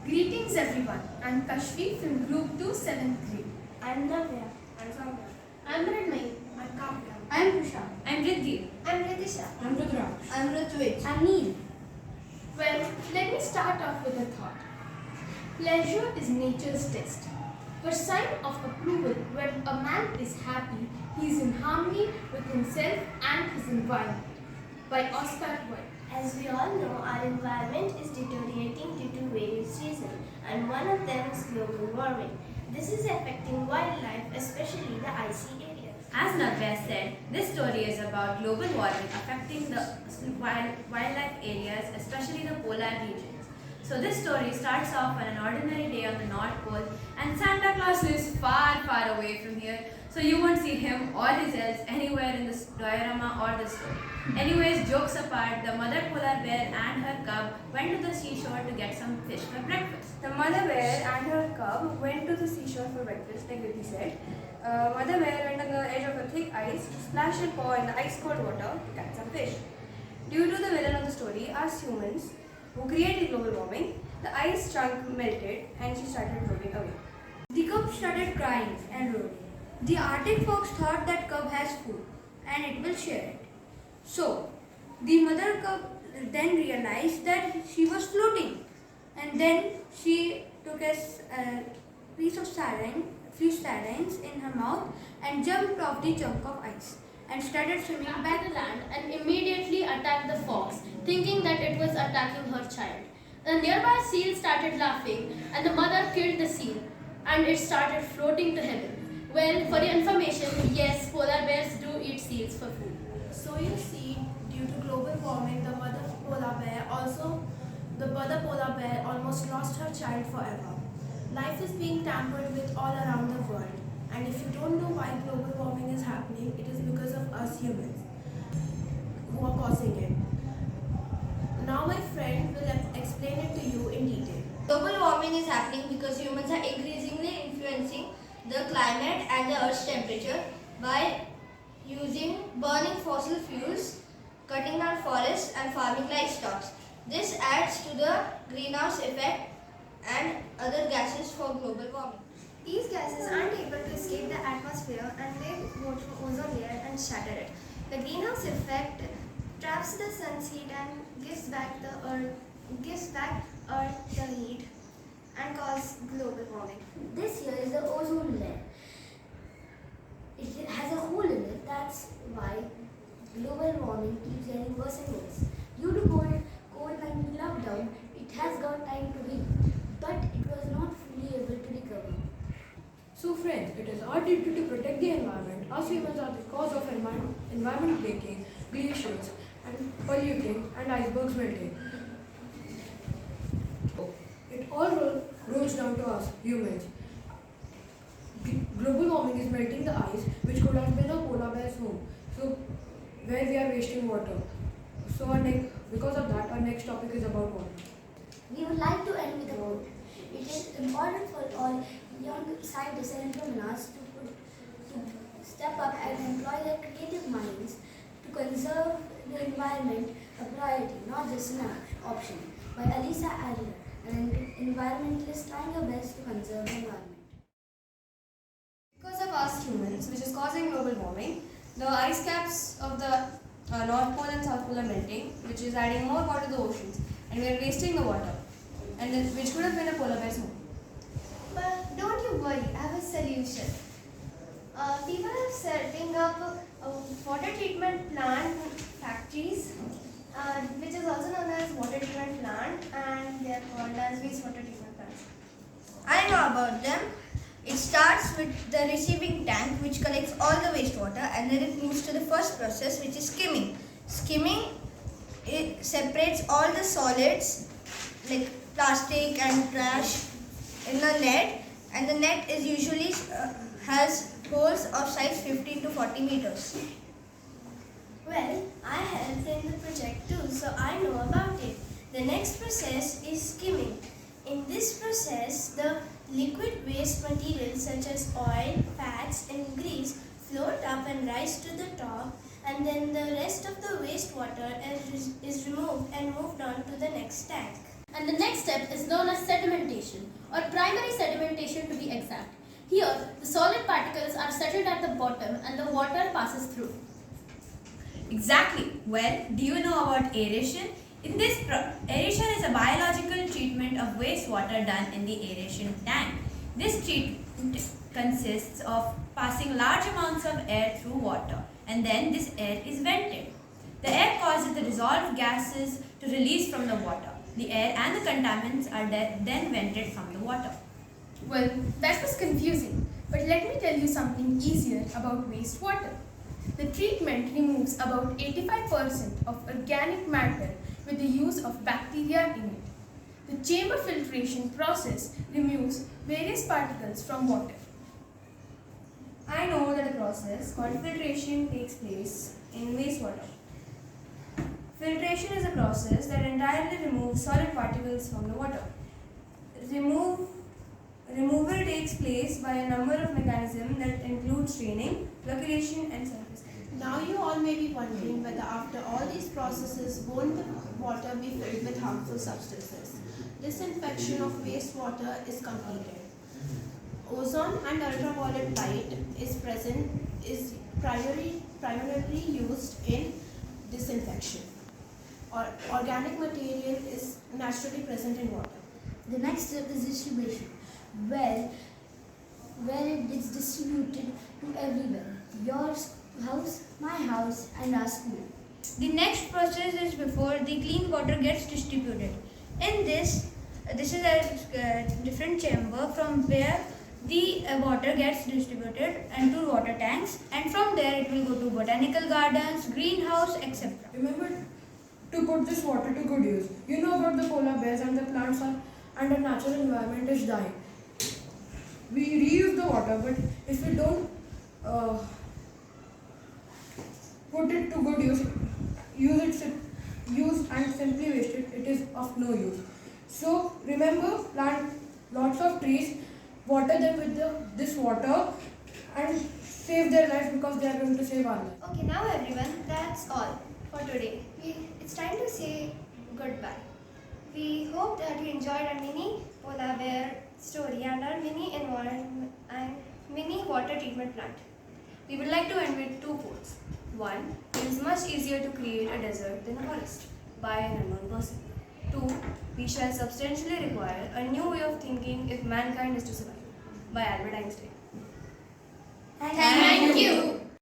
Greetings everyone, I'm Kashvi from Group 2 7th grade. I'm Navya. I'm Soumya. I'm Ranmay. I'm Kavya. I'm Prashant. I'm Riddhi. I'm Ritisha. I'm Rudraksh. I'm Ritvik. I'm Neil. Well, let me start off with a thought. Pleasure is nature's test. Her sign of approval when a man is happy, he is in harmony with himself and his environment. By Oscar Wilde. As we all know, our environment is deteriorating due to various reasons, and one of them is global warming. This is affecting wildlife, especially the icy areas. As Navya said, this story is about global warming affecting the wildlife areas, especially the polar regions. So this story starts off on an ordinary day on the North Pole, and Santa Claus lives far, far away from here, so you won't see him or his elves anywhere in this diorama or the story. Anyways, jokes apart, the mother polar bear and her cub went to the seashore to get some fish for breakfast. The mother bear and her cub went to the seashore for breakfast, like Riddhi said. Mother bear went on the edge of a thick ice to splash her paw in the ice-cold water to catch some fish. Due to the villain of the story, us humans, who created global warming, the ice chunk melted and she started rolling away. The cub started crying and rolling. The Arctic fox thought that cub has food and it will share it. So, the mother cub then realized that she was floating, and then she took a piece of few sardines in her mouth and jumped off the chunk of ice and started swimming back To land and immediately attacked the fox, thinking that it was attacking her child. The nearby seal started laughing and the mother killed the seal and it started floating to heaven. Well, for your information, yes, polar bears do eat seals for food. So you see, due to global warming, the mother polar bear almost lost her child forever. Life is being tampered with all around the world, and if you don't know why global warming is happening, it is because of us humans who are causing it. Now my friend will explain it to you in detail. Global warming is happening because humans are increasingly influencing the climate and the Earth's temperature by burning fossil fuels, cutting down forests and farming livestock. This adds to the greenhouse effect and other gases for global warming. These gases aren't able to escape the atmosphere and they go through ozone layer and shatter it. The greenhouse effect traps the sun's heat and gives back Earth the heat and cause global warming. This here is the ozone layer. It has a hole in it. That's why global warming keeps getting worse and worse. Due to COVID-19 lockdown, it has got time to heal, but it was not fully able to recover. So friends, it is our duty to protect the environment. Us humans are the cause of environment breaking, glaciers and polluting and icebergs melting. It all rolls down to us humans. Global warming is melting the ice, which could have been a polar bear's home. So, where we are wasting water. So, because of that, our next topic is about water. We would like to end with a quote. It is important for all young scientists and entrepreneurs to step up and employ their creative minds to conserve the environment, a priority, not just an option. By Alisa Adler, an environmentalist trying her best to conserve the environment. Because of us humans, which is causing global warming, the ice caps of the North Pole and South Pole are melting, which is adding more water to the oceans, and we are wasting the water, which could have been a polar bear's home. But don't you worry, I have a solution. People are setting up water treatment plant factories, which is also known as water treatment plant, and they are called as wastewater treatment plants. I know about them. It starts with the receiving tank, which collects all the wastewater, and then it moves to the first process, which is skimming. Skimming, it separates all the solids like plastic and trash in a net, and the net is usually has holes of size 15 to 40 meters. Well, I helped in the project too, so I know about it. The next process is skimming. In this process, the liquid waste materials such as oil, fats and grease float up and rise to the top, and then the rest of the wastewater is removed and moved on to the next tank. And the next step is known as sedimentation, or primary sedimentation to be exact. Here, the solid particles are settled at the bottom and the water passes through. Exactly. Well, do you know about aeration? Aeration is a biological treatment of wastewater done in the aeration tank. This treatment consists of passing large amounts of air through water, and then this air is vented. The air causes the dissolved gases to release from the water. The air and the contaminants are then vented from the water. Well, that was confusing, but let me tell you something easier about wastewater. The treatment removes about 85% of organic matter with the use of bacteria in it. The chamber filtration process removes various particles from water. I know that a process called filtration takes place in wastewater. Filtration is a process that entirely removes solid particles from the water. Removal takes place by a number of mechanisms that include straining, flocculation, and surface. Now you all may be wondering whether after all these processes won't the water be filled with harmful substances. Disinfection of wastewater is completed. Ozone and ultraviolet light is primarily used in disinfection. Organic material is naturally present in water. The next step is distribution, where it is distributed to everywhere. Your house, my house, and our school. The next process is before the clean water gets distributed. In this is a different chamber from where the water gets distributed into water tanks, and from there it will go to botanical gardens, greenhouse, etc. Remember to put this water to good use. You know about the polar bears and the plants and the natural environment is dying. We reuse the water, but if we don't put it to good use, use and simply waste it, it is of no use. So remember, plant lots of trees, water them with this water and save their lives because they are going to save our life. Okay, now everyone, that's all for today. It's time to say goodbye. We hope that you enjoyed our mini polar bear story and our mini environment and mini water treatment plant. We would like to end with 2 quotes. 1. It is much easier to create a desert than a forest by an unknown person. 2. We shall substantially require a new way of thinking if mankind is to survive by Albert Einstein. Thank you.